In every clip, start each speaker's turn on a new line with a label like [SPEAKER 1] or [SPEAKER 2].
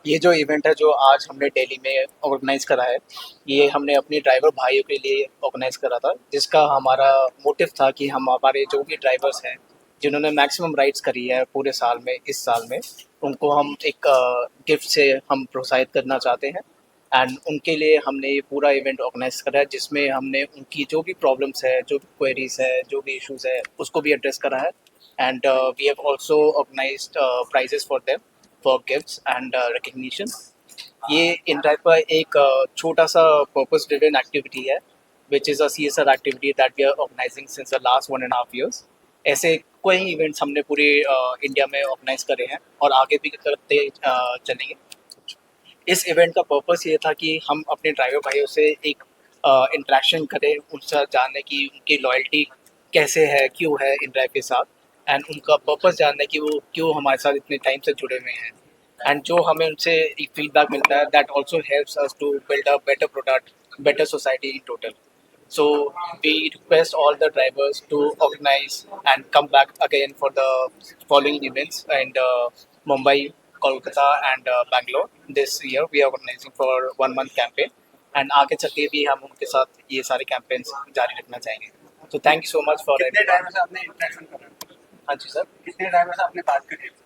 [SPEAKER 1] ये जो इवेंट है जो आज हमने दिल्ली में ऑर्गेनाइज करा है, ये हमने अपने ड्राइवर भाइयों के लिए ऑर्गेनाइज करा था, जिसका हमारा मोटिव था कि हम हमारे जो भी ड्राइवर्स हैं जिन्होंने मैक्सिमम राइड्स करी है पूरे साल में, इस साल में उनको हम एक गिफ्ट से हम प्रोत्साहित करना चाहते हैं। एंड उनके लिए हमने ये पूरा इवेंट ऑर्गेनाइज करा है, जिसमें हमने उनकी जो भी प्रॉब्लम्स है, जो भी क्वेरीज है, जो भी इश्यूज है, उसको भी एड्रेस करा है। And we have also organized prizes for them, for gifts and recognition. ये इन टाइप का एक छोटा सा पर्पस ड्रिवन एक्टिविटी है, which is a CSR activity that we are organizing since the last 1.5 years। ऐसे कई इवेंट्स हमने पूरे इंडिया में ऑर्गेनाइज करे हैं और आगे भी करते चलेंगे। इस इवेंट का पर्पस ये था कि हम अपने ड्राइवर भाइयों से एक इंटरेक्शन करें, उनसे जानने की उनकी लॉयल्टी कैसे है, क्यों है इन ड्राइव के साथ, एंड उनका पर्पस जानने की वो क्यों हमारे साथ इतने टाइम से जुड़े हुए हैं। एंड जो हमें उनसे एक फीडबैक मिलता है, that also helps us to build a better product, better society in total. So we request all the drivers to organize and come back again for the following events and Mumbai, Kolkata and Bangalore. This year we are organizing for 1 month campaign and आगे चल के भी हम उनके साथ ये सारे campaigns जारी रखना चाहेंगे। So thank you so much for
[SPEAKER 2] कितने ड्राइवर से आपने इंटरेक्शन करा?
[SPEAKER 1] हाँ जी सर।
[SPEAKER 2] कितने ड्राइवर से आपने बात करी?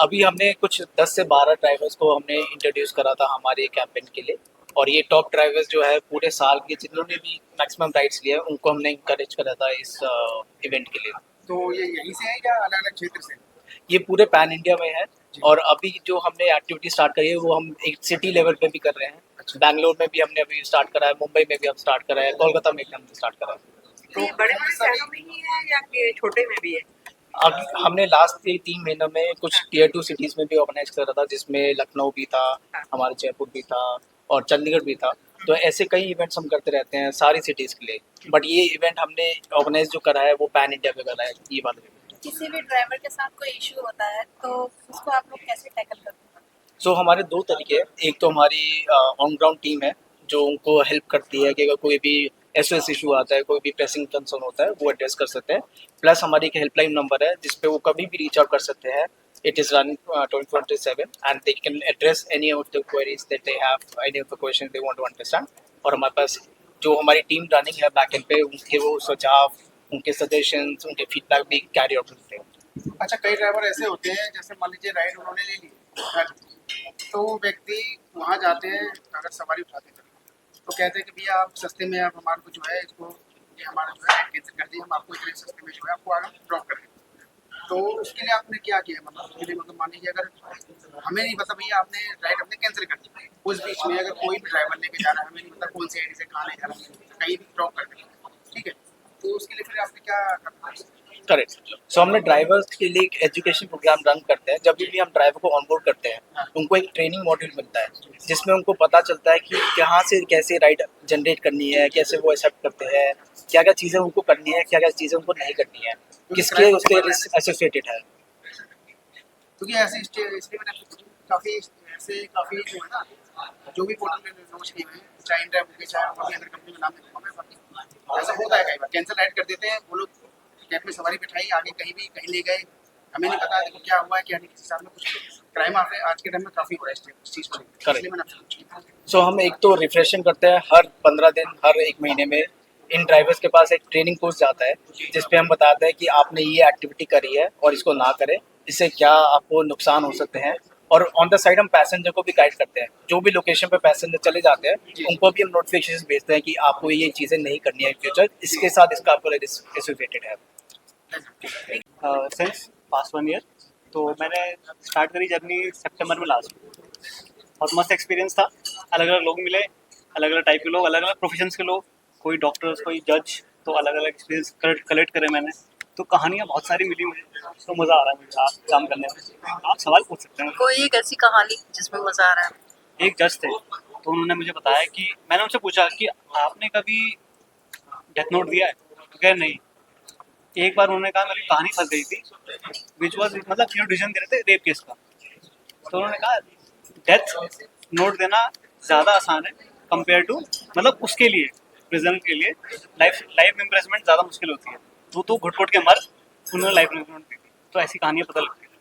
[SPEAKER 1] अभी हमने कुछ 10 से 12 ड्राइवर्स को हमने इंट्रोड्यूस करा था हमारे कैंपेन के लिए, और ये टॉप ड्राइवर्स जो है पूरे साल के जिन्होंने भी मैक्सिमम राइड्स लिया है उनको हमने इंकरेज करा था इस इवेंट के लिए।
[SPEAKER 2] तो ये यहीं से है या अलग अलग क्षेत्र से?
[SPEAKER 1] ये पूरे पैन इंडिया में है, और अभी जो हमने एक्टिविटी स्टार्ट करी है वो हम एक सिटी लेवल पे भी कर रहे हैं। बैंगलोर में भी हमने अभी स्टार्ट करा है, मुंबई में भी हम स्टार्ट करा है, कोलकाता में भी हमने स्टार्ट करा है।
[SPEAKER 3] तो ये बड़े बड़े शहरों में ही है या कि छोटे में भी है?
[SPEAKER 1] अब हमने लास्ट 3 महीनों में कुछ टीयर 2 सिटीज़ में भी ऑर्गेनाइज करा था, जिसमें लखनऊ भी था, हमारे जयपुर भी था और चंडीगढ़ भी था। तो ऐसे कई इवेंट्स हम करते रहते हैं सारी सिटीज़ के लिए, बट ये इवेंट हमने ऑर्गेनाइज जो करा है वो पैन इंडिया पे करा है, ये वाला इवेंट।
[SPEAKER 3] किसी भी ड्राइवर के साथ कोई इशू होता है तो उसको आप लोग कैसे टैकल करते हैं?
[SPEAKER 1] सो हमारे 2 तरीके हैं, एक तो हमारी ऑन ग्राउंड टीम है जो उनको हेल्प करती है कि अगर कोई भी SOS इशू आता है, कोई भी प्रेसिंग कंसर्न होता है, वो एड्रेस कर सकते हैं। प्लस हमारी एक हेल्पलाइन नंबर है जिस पे वो कभी भी रीच आउट कर सकते हैं। It is running 24/7 and they can address any of the queries that they have, any of the question they want to understand. और हमारे पास जो हमारी टीम रनिंग है बैक एंड पे, उनके वो सुझाव, उनके सजेशंस, उनके फीडबैक भी कैरी आउट करते हैं।
[SPEAKER 2] अच्छा, कई ड्राइवर ऐसे होते हैं जैसे मान लीजिए राइड उन्होंने ले ली, तो वो व्यक्ति वहाँ जाते हैं, अगर सवारी उठाते हैं तो कहते हैं कि भैया आप सस्ते में आप हमारे को जो है इसको, ये हमारा जो है कैंसिल कर दिए, हम आपको इतने सस्ते में जो है आपको आगे ड्रॉप कर देंगे। तो उसके लिए आपने क्या किया? मतलब उसके लिए मतलब मान लीजिए अगर हमें नहीं पता भैया आपने राइड अपने कैंसिल कर दी, उस बीच में अगर कोई भी ड्राइवर लेके जा रहा है, हमें नहीं पता कौन सी आईडी से कहाँ ले जा रहा है, कहीं भी ड्रॉप कर देंगे, ठीक है, तो उसके लिए फिर आपने क्या करना है?
[SPEAKER 1] करेक्ट। सो हमने ड्राइवर्स के लिए एक एजुकेशन प्रोग्राम रन करते हैं। जब भी हम ड्राइवर को ऑनबोर्ड करते हैं, उनको एक ट्रेनिंग मॉड्यूल मिलता है जिसमें उनको पता चलता है कि कहाँ से कैसे राइड जनरेट करनी है, कैसे वो एक्सेप्ट करते हैं, क्या क्या चीज़ें उनको करनी है, क्या क्या चीज़ें उनको नहीं करनी है, किसके उसके रिस्क एसोसिएटेड है।
[SPEAKER 2] क्योंकि ऐसे इसलिए मैंने काफ़ी ऐसे काफ़ी जो है ना, जो भी पोर्टल में लॉन्च किए हुए हैं, चाहे इंडिया बुक चाहे और भी अगर कंपनी में नाम नहीं मैं बाकी ऐसा होता है, कई बार कैंसिल राइड कर देते हैं वो लोग, कैब में सवारी बिठाई आगे कहीं भी कहीं ले गए, हमें नहीं पता देखो क्या हुआ है क्या नहीं, किसी साथ में कुछ क्राइम आज के टाइम में काफ़ी हो रहा है इस चीज़ को, इसलिए मैंने आपसे पूछा।
[SPEAKER 1] सो हम एक तो रिफ्रेशिंग करते हैं हर 15 दिन, हर 1 महीने में इन ड्राइवर्स के पास एक ट्रेनिंग कोर्स जाता है जिस पे हम बताते हैं कि आपने ये एक्टिविटी करी है और इसको ना करें, इससे क्या आपको नुकसान हो सकते हैं। और ऑन द साइड हम पैसेंजर को भी गाइड करते हैं, जो भी लोकेशन पे पैसेंजर चले जाते हैं उनको भी हम नोटिफिकेशन भेजते हैं कि आपको ये चीज़ें नहीं करनी है फ्यूचर, इसके साथ इसका आपको एसोसिएटेड है।
[SPEAKER 4] सिंस पास्ट 1 ईयर तो मैंने स्टार्ट करी जर्नी सितंबर में लास्ट। बहुत मस्त एक्सपीरियंस था, अलग अलग लोग मिले, अलग अलग टाइप के लोग, अलग अलग प्रोफेशंस के लोग, कोई डॉक्टर्स कोई जज, तो अलग अलग एक्सपीरियंस कलेक्ट करे मैंने, तो कहानियाँ बहुत सारी मिली मुझे, तो मज़ा आ रहा है मुझे आप काम करने में। आप सवाल पूछ सकते हैं।
[SPEAKER 3] कोई एक ऐसी कहानी जिसमें मजा आ रहा है?
[SPEAKER 4] एक जज थे तो उन्होंने मुझे बताया कि मैंने उनसे पूछा कि आपने कभी डेथ नोट दिया है, तो कह नहीं। एक बार उन्होंने कहा मेरी कहानी फंस गई थी, विच वॉज मतलब डिसीजन दे रहे थे रेप केस का, तो उन्होंने कहा डेथ नोट देना ज़्यादा आसान है कंपेयर टू, मतलब उसके लिए प्रिजन के लिए लाइफ इम्प्रेसमेंट ज़्यादा मुश्किल होती है, तो घुट घुट के मर, उन्होंने लाइफ इम्प्रेसमेंट दी थी। तो ऐसी कहानियाँ पता लगती है।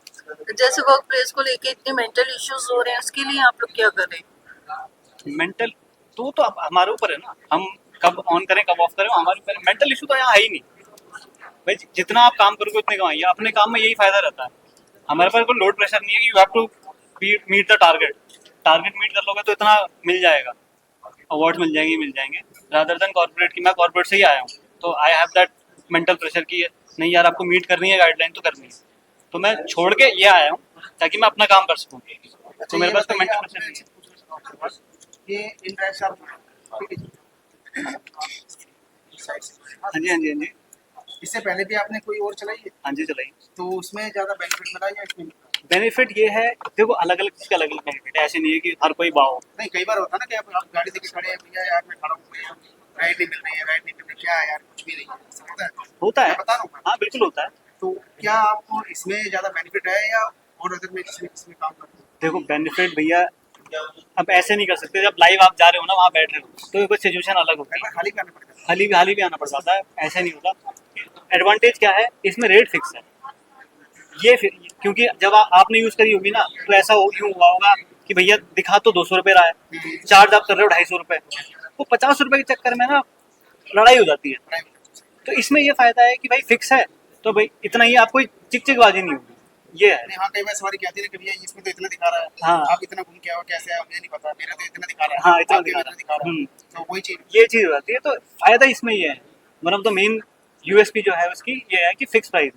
[SPEAKER 5] जैसे वर्क प्लेस को लेके इतने मेंटल इश्यूज हो रहे हैं, उसके लिए आप लोग क्या कर रहे हैं?
[SPEAKER 4] मेंटल तो अब हमारे ऊपर है ना, हम कब ऑन करें कब ऑफ करें वो हमारे ऊपर। मेंटल इशू तो यहाँ है ही नहीं भाई, जितना आप काम करोगे उतने कमाइए, अपने काम में यही फायदा रहता है। हमारे पास कोई लोड प्रेशर नहीं है कि you have to meet the target meet कर लोगे तो इतना मिल जाएगा, अवार्ड मिल जाएंगे रादर देन कॉर्पोरेट की। मैं कॉर्पोरेट से ही आया हूँ तो I have that mental pressure की नहीं यार आपको मीट करनी है, गाइडलाइन तो करनी है, तो मैं छोड़ के ये आया हूँ ताकि मैं अपना काम कर सकूँ। तो मेरे पास कोई मेंटल प्रेशर नहीं है।
[SPEAKER 2] ये इन ड्राइव से आप ठीक है
[SPEAKER 4] हाँ जी।
[SPEAKER 2] इससे पहले भी आपने कोई और चलाई है
[SPEAKER 4] हाँ जी चलाइए।
[SPEAKER 2] तो उसमें ज्यादा बेनिफिट मिला या इसमें मिला?
[SPEAKER 4] बेनिफिट ये है, देखो अलग अलग चीज़ का अलग अलग बेनिफिट है, ऐसे नहीं है कि हर कोई बाओ।
[SPEAKER 2] नहीं, कई बार होता है ना कि आप गाड़ी देके खड़े हैं, भैया यार मैं खड़ा हूँ, राइड नहीं मिल रही है, राइड नहीं मिल रही, क्या है यार कुछ भी नहीं है, ऐसा
[SPEAKER 4] होता है,
[SPEAKER 2] मैं बता रहा हूँ।
[SPEAKER 4] हाँ बिल्कुल होता है।
[SPEAKER 2] तो क्या आपको इसमें ज्यादा बेनिफिट है या और अदर में किसमें काम करते हो?
[SPEAKER 4] देखो बेनिफिट भैया अब ऐसे नहीं कर सकते, जब लाइव आप जा रहे हो ना वहाँ बैठ रहे हो तो कोई सिचुएशन अलग होती
[SPEAKER 2] कई
[SPEAKER 4] है,
[SPEAKER 2] बार खाली करना पड़ता है।
[SPEAKER 4] हाली भी आना पड़ जाता है, ऐसे नहीं होता। एडवांटेज क्या है इसमें, रेट फिक्स है ये क्योंकि जब आपने यूज करी होगी ना तो ऐसा यूं हुआ होगा कि भैया दिखा तो 200 रुपये रहा है, चार्ज आप कर रहे हो 250 रुपये, वो 50 रुपये के चक्कर में ना लड़ाई हो जाती है। तो इसमें ये फायदा है कि भाई फिक्स है तो भाई इतना ही, आपको चिकचिकबाजी नहीं होगी, ये है।
[SPEAKER 2] नहीं, हाँ कई बार सवारी कहती है कि भैया इसमें तो इतना दिखा रहा है,
[SPEAKER 4] हाँ।
[SPEAKER 2] आप इतना घूम के आओ, कैसे आओ मुझे नहीं पता, मेरा तो इतना दिखा रहा है,
[SPEAKER 4] हाँ इतना
[SPEAKER 2] आपके में दिखा रहा है, तो वही चीज।
[SPEAKER 4] ये चीज हो जाती है, तो फायदा इसमें ये है, one of the main USP जो है उसकी ये है कि फिक्स प्राइस।